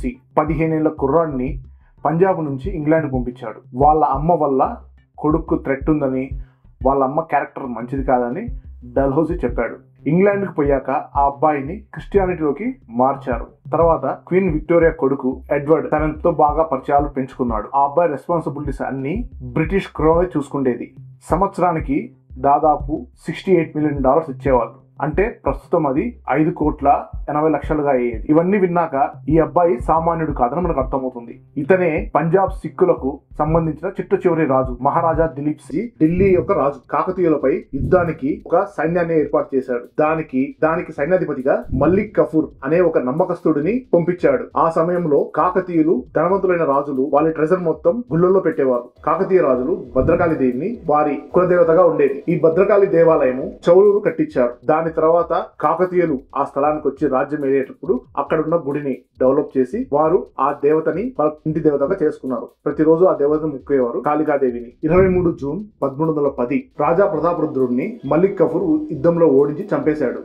డల్హౌసీ 15 ఏళ్ల కుర్రాడిని పంజాబ్ నుంచి ఇంగ్లాండ్ పంపించాడు. వాళ్ళ అమ్మ వల్ల కొడుకు థ్రెట్ ఉందని, వాళ్ళ అమ్మ క్యారెక్టర్ మంచిది కాదని డల్హౌసీ చెప్పాడు. ఇంగ్లాండ్కి పోయాక ఆ అబ్బాయిని క్రిస్టియానిటీలోకి మార్చారు. తర్వాత క్వీన్ విక్టోరియా కొడుకు ఎడ్వర్డ్ 7th తో బాగా పరిచయాలు పెంచుకున్నాడు. ఆ అబ్బాయి రెస్పాన్సిబిలిటీస్ అన్ని బ్రిటిష్ క్రౌన్ చూసుకుండేది. సంవత్సరానికి దాదాపు $68 మిలియన్ ఇచ్చేవాళ్ళు. అంటే ప్రస్తుతం అది 5,80,00,000 అయ్యేది. ఇవన్నీ విన్నాక ఈ అబ్బాయి సామాన్యుడు కాదని మనకు అర్థమవుతుంది. ఇతనే పంజాబ్ సిక్కులకు సంబంధించిన చిట్ట చివరి రాజు. మహారాజా దిలీప్ సింగ్ ఢిల్లీ యొక్క రాజు. కాకతీయులపై యుద్ధానికి ఒక సైన్యాన్ని ఏర్పాటు చేశాడు. దానికి సైన్యాధిపతిగా మల్లిక్ కఫూర్ అనే ఒక నమ్మకస్తుడిని పంపించాడు. ఆ సమయంలో కాకతీయులు ధనవంతులైన రాజులు వాళ్ళ ట్రెజర్ మొత్తం గుళ్ళల్లో పెట్టేవారు. కాకతీయ రాజులు భద్రకాళి దేవిని వారి కులదేవతగా ఉండేది. ఈ భద్రకాళి దేవాలయము చౌలూరు కట్టించారు. దాని తర్వాత కాకతీయులు ఆ స్థలానికి వచ్చి రాజ్యం ఏలేటప్పుడు అక్కడున్న గుడిని డెవలప్ చేసి వారు ఆ దేవతని వాళ్ళ ఇంటి దేవతగా చేసుకున్నారు. ప్రతిరోజు ఆ దేవతను ముక్కేవారు, కాళికాదేవిని. 23 జూన్ 1310 రాజా ప్రతాపరుద్రుడిని మల్లిక్ కఫూర్ యుద్ధంలో ఓడించి చంపేశాడు.